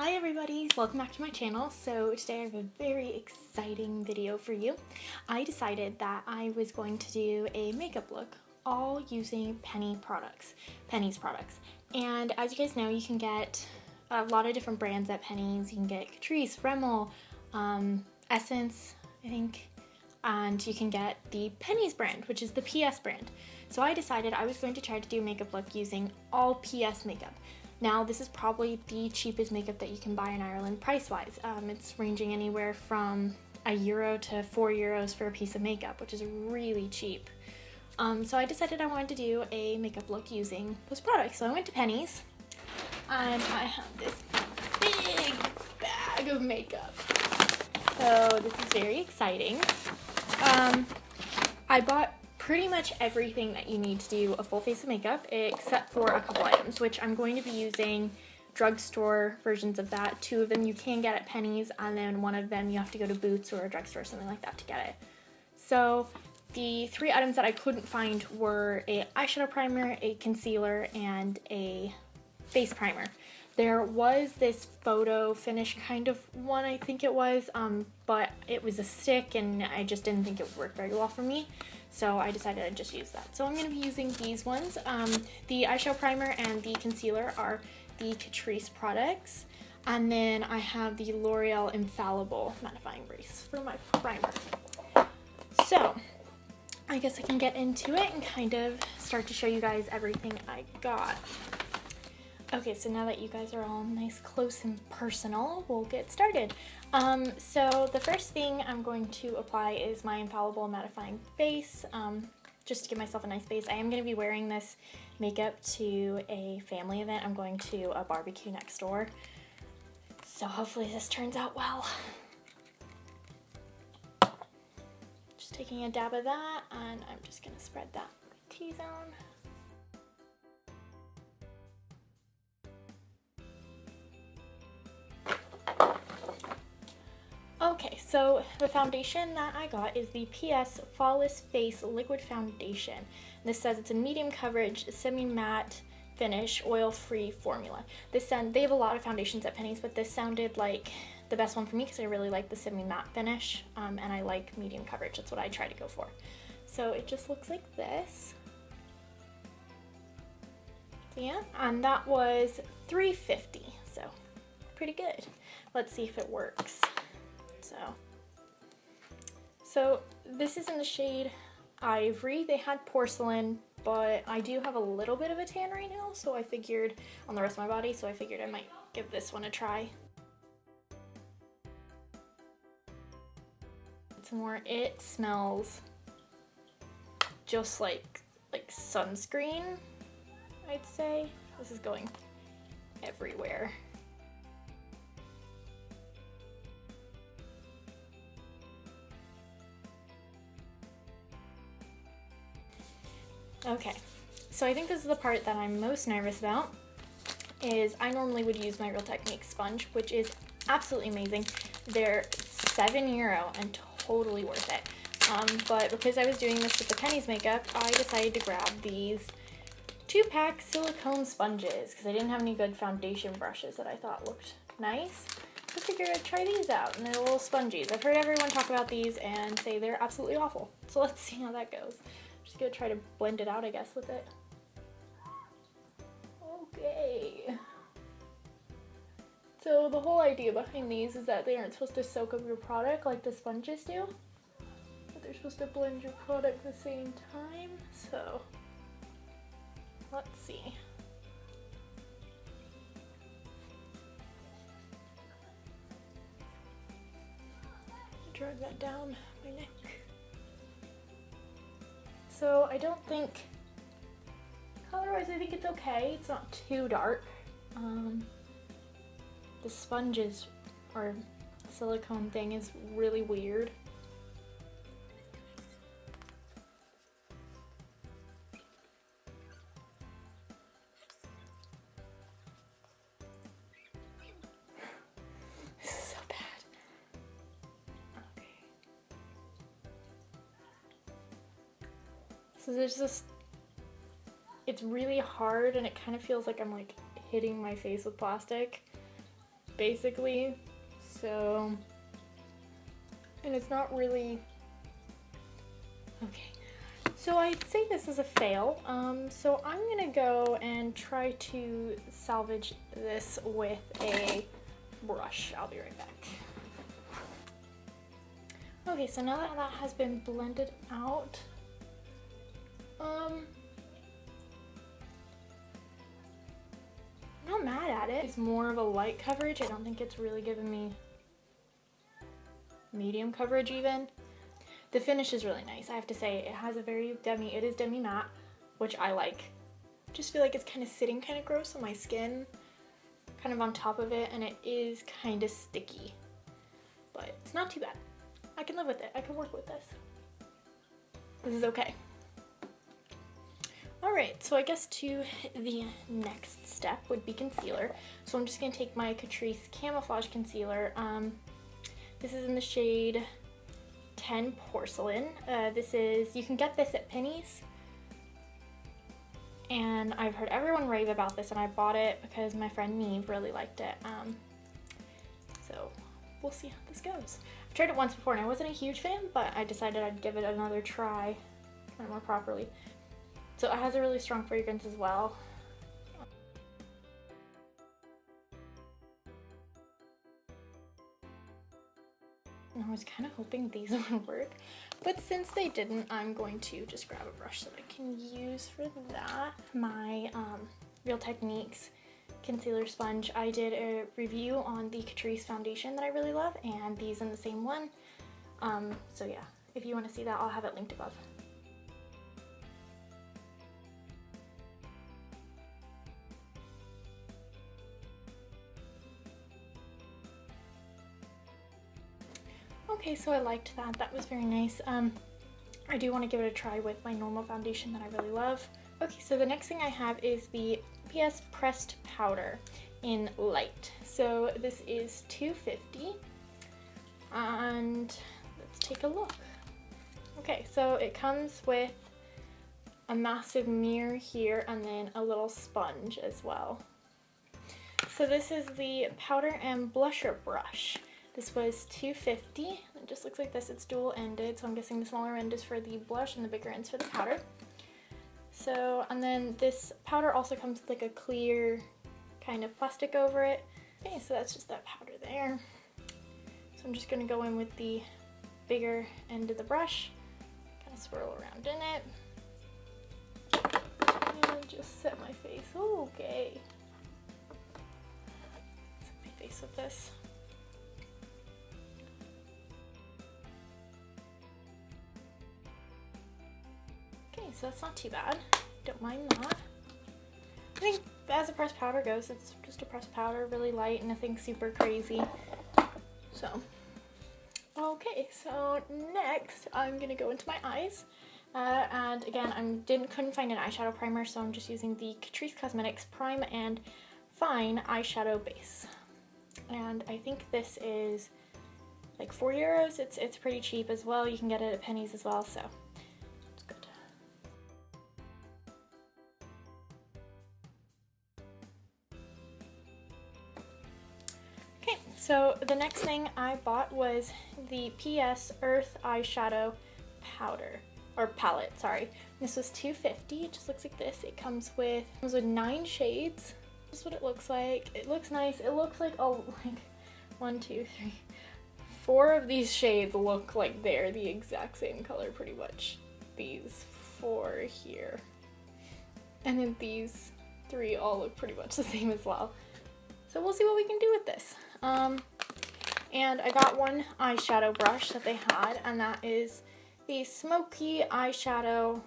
Hi everybody, welcome back to my channel. So today I have a very exciting video for you. I decided that I was going to do a makeup look all using Penny's products. And as you guys know, you can get a lot of different brands at Penny's. You can get Catrice, Rimmel, Essence, I think, and you can get the Penny's brand, which is the PS brand. So I decided I was going to try to do a makeup look using all PS makeup. Now, this is probably the cheapest makeup that you can buy in Ireland price-wise. It's ranging anywhere from €1 to €4 for a piece of makeup, which is really cheap. So I decided I wanted to do a makeup look using those products. So I went to Penny's, and I have this big bag of makeup. So this is very exciting. I bought pretty much everything that you need to do a full face of makeup except for a couple items, which I'm going to be using drugstore versions of that. 2 of them you can get at Penny's, and then 1 of them you have to go to Boots or a drugstore or something like that to get it. So the 3 items that I couldn't find were a eyeshadow primer, a concealer, and a face primer. There was this photo finish kind of one, I think it was, but it was a stick and I just didn't think it would work very well for me. So I decided I'd just use that. So I'm going to be using these ones. The eyeshadow primer and the concealer are the Catrice products. And then I have the L'Oreal Infallible mattifying base for my primer. So I guess I can get into it and kind of start to show you guys everything I got. Okay, so now that you guys are all nice, close, and personal, we'll get started. So the first thing I'm going to apply is my Infallible mattifying base, just to give myself a nice base. I am going to be wearing this makeup to a family event. I'm going to a barbecue next door, so hopefully this turns out well. Just taking a dab of that, and I'm just going to spread that T-zone. Okay, so the foundation that I got is the PS Flawless Face Liquid Foundation. This says it's a medium coverage, semi-matte finish, oil-free formula. They have a lot of foundations at Penny's, but this sounded like the best one for me because I really like the semi-matte finish, and I like medium coverage. That's what I try to go for. So it just looks like this. So yeah, and that was $3.50, so pretty good. Let's see if it works. So this is in the shade Ivory. They had porcelain, but I do have a little bit of a tan right now, so I figured on the rest of my body, so I figured I might give this one a try. Some more. It smells just like sunscreen, I'd say. This is going everywhere. Okay, so I think this is the part that I'm most nervous about, is I normally would use my Real Techniques sponge, which is absolutely amazing. They're €7 and totally worth it. But because I was doing this with the Penny's makeup, I decided to grab these 2-pack silicone sponges because I didn't have any good foundation brushes that I thought looked nice. So I figured I'd try these out, and they're little sponges. I've heard everyone talk about these and say they're absolutely awful. So let's see how that goes. Just gonna try to blend it out, I guess, with it. Okay. So the whole idea behind these is that they aren't supposed to soak up your product like the sponges do, but they're supposed to blend your product at the same time. So let's see. Drag that down my neck. So I don't think, color-wise I think it's okay. It's not too dark. The sponges or silicone thing is really weird. This is so bad. Okay. So there's this, it's really hard and it kind of feels like I'm like hitting my face with plastic. basically. So, and it's not really, okay. So I'd say this is a fail. So I'm gonna go and try to salvage this with a brush. I'll be right back. Okay, so now that that has been blended out, I'm not mad at it. It's more of a light coverage. I don't think it's really giving me medium coverage even. The finish is really nice, I have to say. It has a very it is demi matte, which I like. Just feel like it's kind of sitting kind of gross on my skin, kind of on top of it, and it is kind of sticky. But it's not too bad. I can live with it. I can work with this. This is okay. Alright, so I guess to the next step would be concealer. So I'm just going to take my Catrice Camouflage Concealer. This is in the shade 10 Porcelain. You can get this at Penny's, and I've heard everyone rave about this, and I bought it because my friend Neve really liked it. So we'll see how this goes. I've tried it once before and I wasn't a huge fan, but I decided I'd give it another try kind of more properly. So it has a really strong fragrance as well. I was kind of hoping these would work, but since they didn't, I'm going to just grab a brush that I can use for that. My Real Techniques concealer sponge. I did a review on the Catrice foundation that I really love, and these in the same one. So yeah, if you want to see that, I'll have it linked above. Okay, so I liked that. That was very nice. I do want to give it a try with my normal foundation that I really love. Okay, so the next thing I have is the PS Pressed Powder in Light. So this is $2.50, and let's take a look. Okay, so it comes with a massive mirror here and then a little sponge as well. So this is the powder and blusher brush. This was $2.50. It just looks like this. It's dual-ended, so I'm guessing the smaller end is for the blush and the bigger end's for the powder. So, and then this powder also comes with like a clear kind of plastic over it. Okay, so that's just that powder there. So I'm just gonna go in with the bigger end of the brush, kind of swirl around in it, and just set my face. Okay. Set my face with this. So that's not too bad. Don't mind that. I think as a pressed powder goes, it's just a pressed powder, really light, nothing super crazy. So, okay, so next I'm gonna go into my eyes. And again, couldn't find an eyeshadow primer, so I'm just using the Catrice Cosmetics Prime and Fine eyeshadow base. And I think this is like €4. It's pretty cheap as well. You can get it at Penny's as well, so. So the next thing I bought was the PS Earth eyeshadow powder, or palette, sorry. This was $2.50. It just looks like this. It comes with 9 shades. This is what it looks like. It looks nice. It looks like, oh, like 1, 2, 3, 4 of these shades look like they're the exact same color pretty much. These 4 here. And then these 3 all look pretty much the same as well. So we'll see what we can do with this. And I got one eyeshadow brush that they had, and that is the Smoky Eyeshadow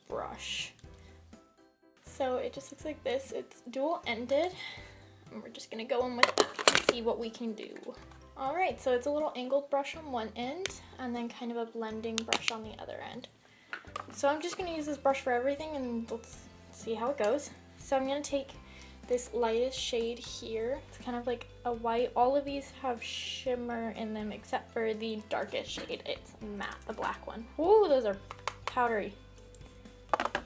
Brush. So it just looks like this. It's dual-ended, and we're just gonna go in with that and see what we can do. Alright, so it's a little angled brush on one end, and then kind of a blending brush on the other end. So I'm just gonna use this brush for everything, and let's see how it goes. So I'm gonna take this lightest shade here. It's kind of like a white. All of these have shimmer in them except for the darkest shade. It's matte, the black one. Ooh, those are powdery.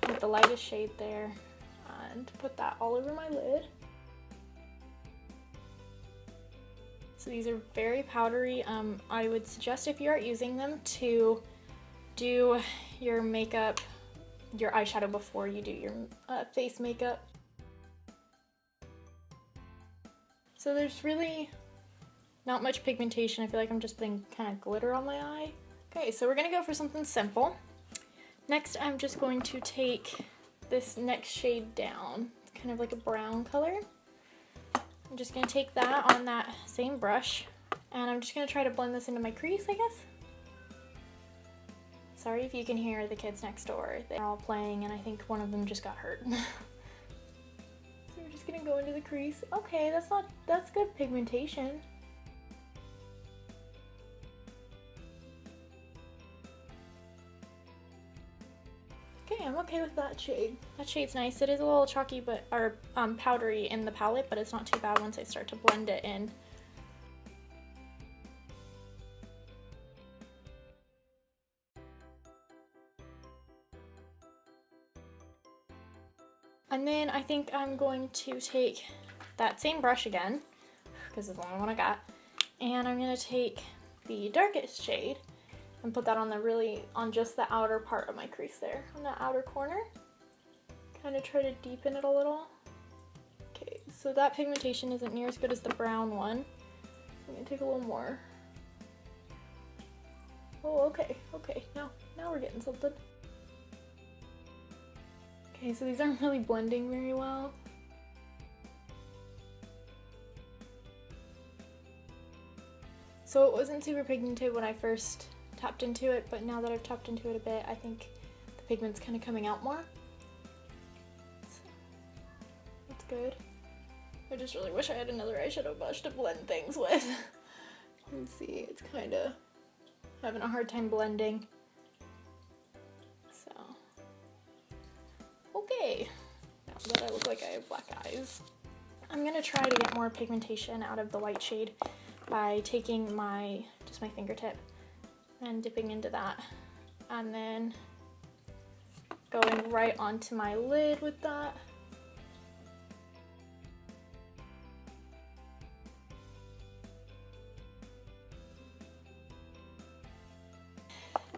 With the lightest shade there, and put that all over my lid. So these are very powdery. I would suggest if you are using them to do your makeup, your eyeshadow before you do your face makeup. So there's really not much pigmentation. I feel like I'm just putting kind of glitter on my eye. Okay, so we're gonna go for something simple. Next, I'm just going to take this next shade down. It's kind of like a brown color. I'm just gonna take that on that same brush, and I'm just gonna try to blend this into my crease, I guess. Sorry if you can hear the kids next door. They're all playing, and I think one of them just got hurt. So we're just gonna go into the crease. Okay, that's good pigmentation. Okay, I'm okay with that shade. That shade's nice. It is a little chalky, or powdery in the palette, but it's not too bad once I start to blend it in. And then I think I'm going to take that same brush again, because it's the only one I got, and I'm gonna take the darkest shade and put that on just the outer part of my crease there, on the outer corner. Kind of try to deepen it a little. Okay, so that pigmentation isn't near as good as the brown one. I'm gonna take a little more. Oh, okay, now we're getting something. Okay, so these aren't really blending very well. So it wasn't super pigmented when I first tapped into it, but now that I've tapped into it a bit, I think the pigment's kind of coming out more. So that's good. I just really wish I had another eyeshadow brush to blend things with. Let's see, it's kind of having a hard time blending. So, okay, now that I look like I have black eyes. I'm gonna try to get more pigmentation out of the white shade by taking just my fingertip and dipping into that, and then going right onto my lid with that.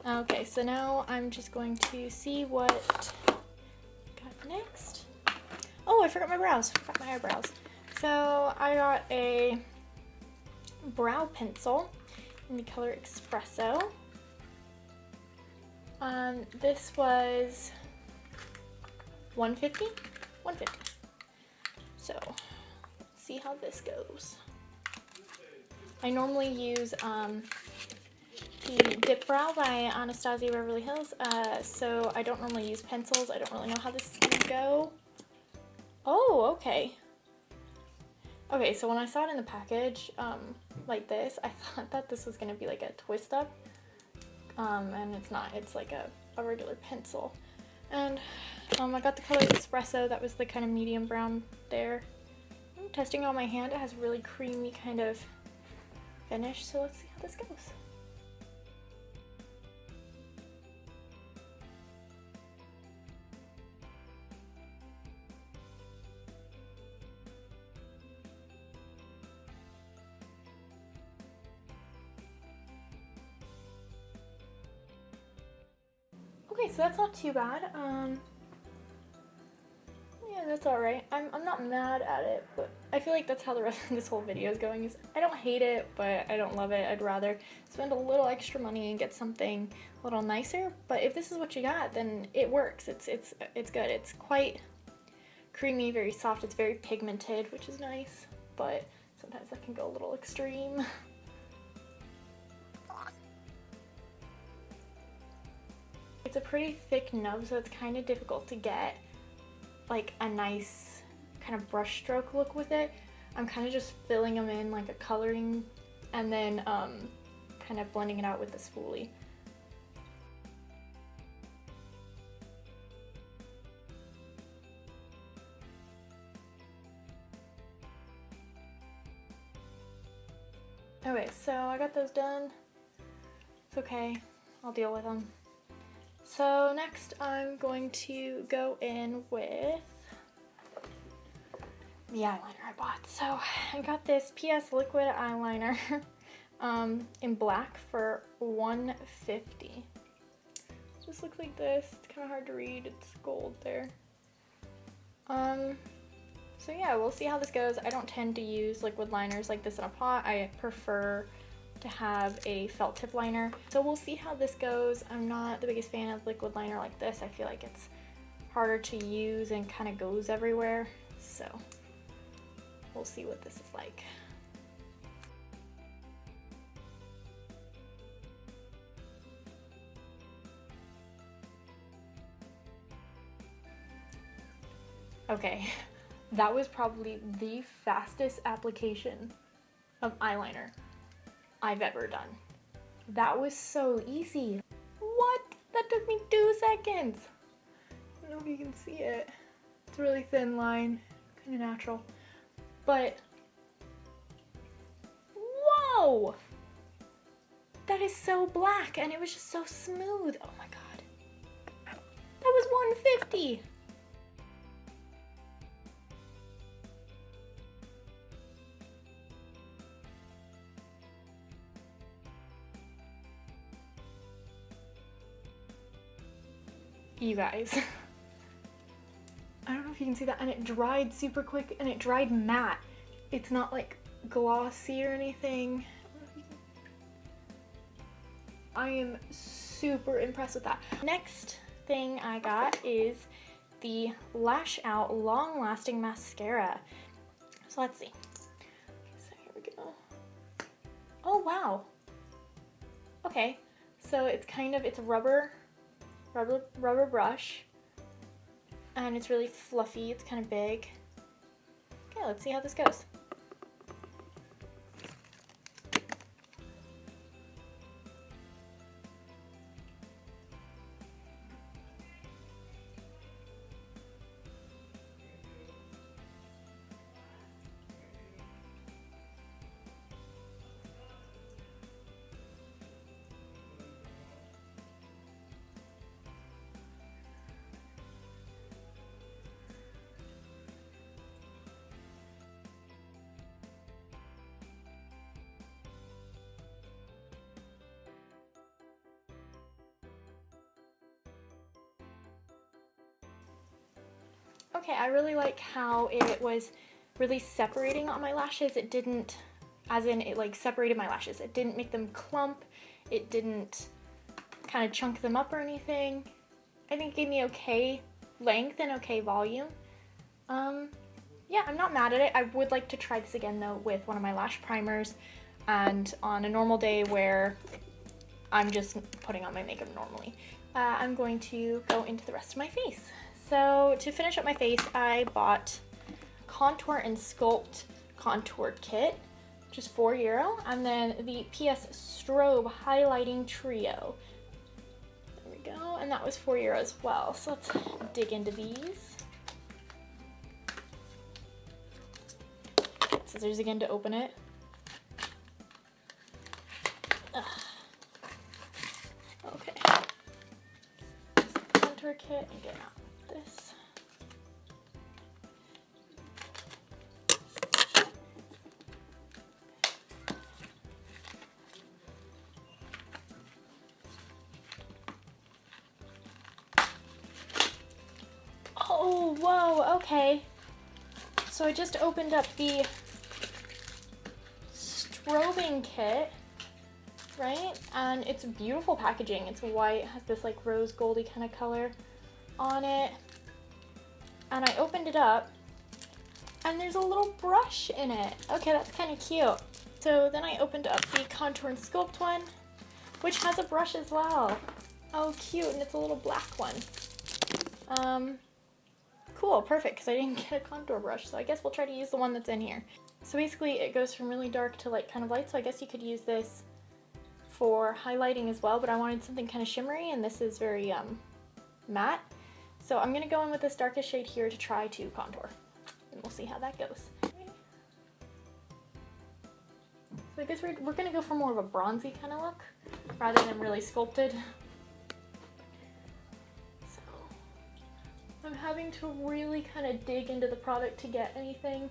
Okay, so now I'm just going to see what got next. Oh, I forgot my brows. I forgot my eyebrows. So I got a brow pencil in the color Espresso. This was $150. So let's see how this goes. I normally use the Dip Brow by Anastasia Beverly Hills, so I don't normally use pencils. I don't really know how this is gonna go. Oh, okay. Okay, so when I saw it in the package, like this, I thought that this was gonna be like a twist up, and it's not. It's like a regular pencil. And I got the color Espresso. That was the kind of medium brown there. I'm testing it on my hand. It has really creamy kind of finish, so let's see how this goes. Okay, so that's not too bad. Yeah, that's alright. I'm not mad at it, but I feel like that's how the rest of this whole video is going. I don't hate it, but I don't love it. I'd rather spend a little extra money and get something a little nicer. But if this is what you got, then it works. It's good. It's quite creamy, very soft. It's very pigmented, which is nice, but sometimes that can go a little extreme. It's a pretty thick nub, so it's kind of difficult to get like a nice kind of brush stroke look with it. I'm kind of just filling them in like a coloring and then kind of blending it out with the spoolie. Okay, so I got those done. It's okay, I'll deal with them. So next I'm going to go in with the eyeliner I bought. So I got this PS liquid eyeliner in black for $150. It just looks like this. It's kind of hard to read. It's gold there. So yeah, we'll see how this goes. I don't tend to use liquid liners like this in a pot. I prefer to have a felt tip liner. So we'll see how this goes. I'm not the biggest fan of liquid liner like this. I feel like it's harder to use and kind of goes everywhere. So we'll see what this is like. Okay, that was probably the fastest application of eyeliner I've ever done. That was so easy. What? That took me 2 seconds. I don't know if you can see it. It's a really thin line, kind of natural. But, whoa! That is so black and it was just so smooth. Oh my god. That was $150. You guys, I don't know if you can see that, and it dried super quick and it dried matte. It's not like glossy or anything. I am super impressed with that. Next thing I got is the Lash Out Long Lasting Mascara. So let's see. So here we go. Oh wow. Okay, so it's a rubber brush, and it's really fluffy. It's kind of big. Okay, let's see how this goes. Okay, I really like how it was really separating on my lashes. It didn't, as in it like separated my lashes. It didn't make them clump. It didn't kind of chunk them up or anything. I think it gave me okay length and okay volume. Yeah, I'm not mad at it. I would like to try this again though with one of my lash primers and on a normal day where I'm just putting on my makeup normally. I'm going to go into the rest of my face. So to finish up my face, I bought Contour and Sculpt Contour Kit, which is €4, and then the PS Strobe Highlighting Trio. There we go, and that was €4 as well. So let's dig into these. Scissors again to open it. Ugh. Okay. Contour kit and get out this. Oh, whoa, okay. So I just opened up the strobing kit, right? And it's beautiful packaging. It's white, has this like rose goldy kind of color on it. And I opened it up and there's a little brush in it. Okay, that's kind of cute. So then I opened up the Contour and Sculpt one, which has a brush as well. Oh, cute, and it's a little black one. Cool, perfect, because I didn't get a contour brush, so I guess we'll try to use the one that's in here. So basically it goes from really dark to like kind of light, so I guess you could use this for highlighting as well, but I wanted something kind of shimmery, and this is very matte. So I'm gonna go in with this darkest shade here to try to contour, and we'll see how that goes. So I guess we're gonna go for more of a bronzy kind of look, rather than really sculpted. I'm having to really kind of dig into the product to get anything.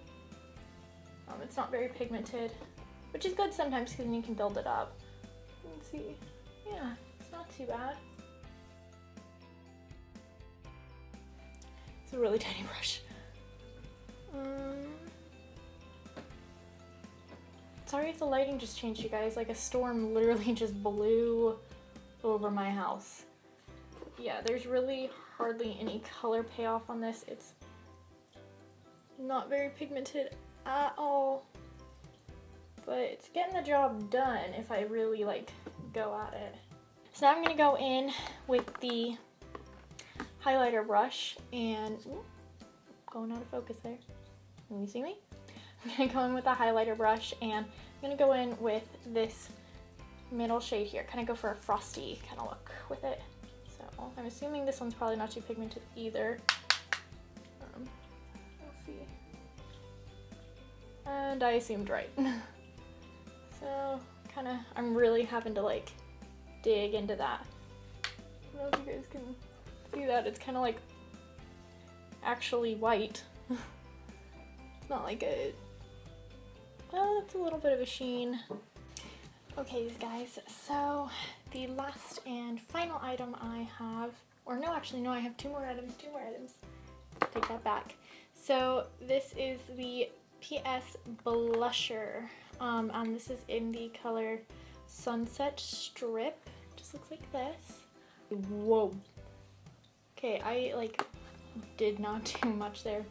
It's not very pigmented, which is good sometimes because then you can build it up. You can see, yeah, it's not too bad. It's a really tiny brush. Sorry if the lighting just changed, you guys. Like a storm literally just blew over my house. Yeah, there's really hardly any color payoff on this. It's not very pigmented at all, but it's getting the job done if I really like go at it. So now I'm gonna go in with the highlighter brush and going out of focus there. Can you see me? I'm gonna go in with the highlighter brush and I'm gonna go in with this middle shade here. Kind of go for a frosty kind of look with it. So I'm assuming this one's probably not too pigmented either. We'll see. And I assumed right. So kind of, I'm really having to like dig into that. I don't know if you guys can see that. It's kind of like actually white. It's not like a, well, it's a little bit of a sheen. Okay, guys, so the last and final item I have, or no, actually, no, I have two more items. Take that back. So this is the PS blusher, and this is in the color Sunset Strip. Just looks like this. Whoa. Okay, I like did not do much there.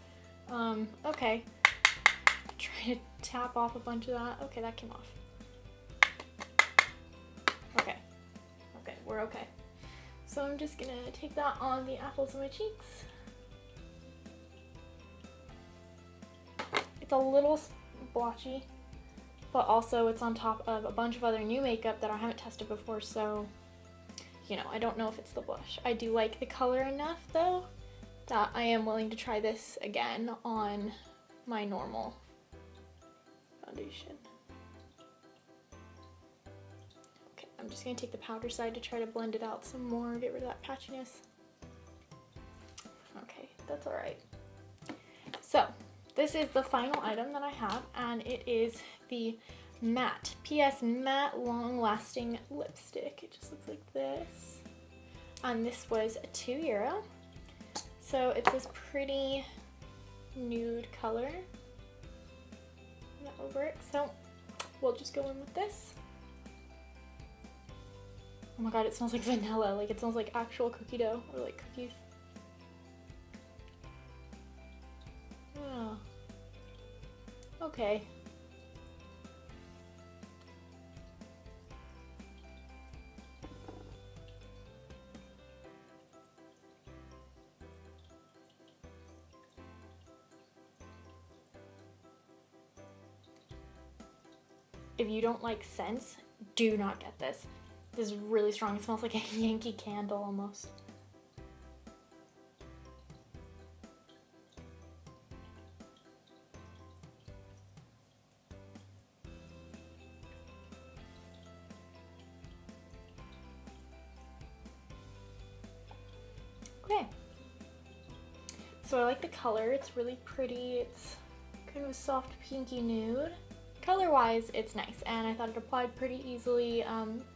Okay. Try to tap off a bunch of that. Okay, that came off. Okay. Okay, we're okay. So I'm just gonna take that on the apples of my cheeks. It's a little blotchy, but also it's on top of a bunch of other new makeup that I haven't tested before, so, you know, I don't know if it's the blush. I do like the color enough, though, that I am willing to try this again on my normal foundation. Okay, I'm just gonna take the powder side to try to blend it out some more, get rid of that patchiness. Okay, that's all right. So, this is the final item that I have, and it is the matte, PS matte long lasting lipstick. It just looks like this. And this was €2. So it's this pretty nude color over it. So we'll just go in with this. Oh my god, it smells like vanilla. Like it smells like actual cookie dough or like cookies. Oh. Okay. If you don't like scents, do not get this. This is really strong. It smells like a Yankee Candle almost. Okay. So I like the color. It's really pretty. It's kind of a soft pinky nude. Color-wise, it's nice, and I thought it applied pretty easily.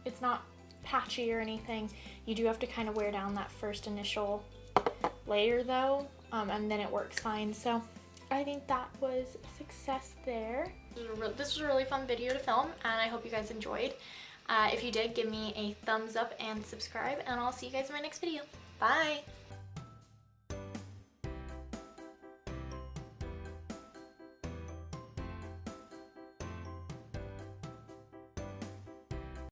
It's not patchy or anything. You do have to kind of wear down that first initial layer though, and then it works fine. So I think that was a success there. This was a really fun video to film, and I hope you guys enjoyed. If you did, give me a thumbs up and subscribe, and I'll see you guys in my next video. Bye!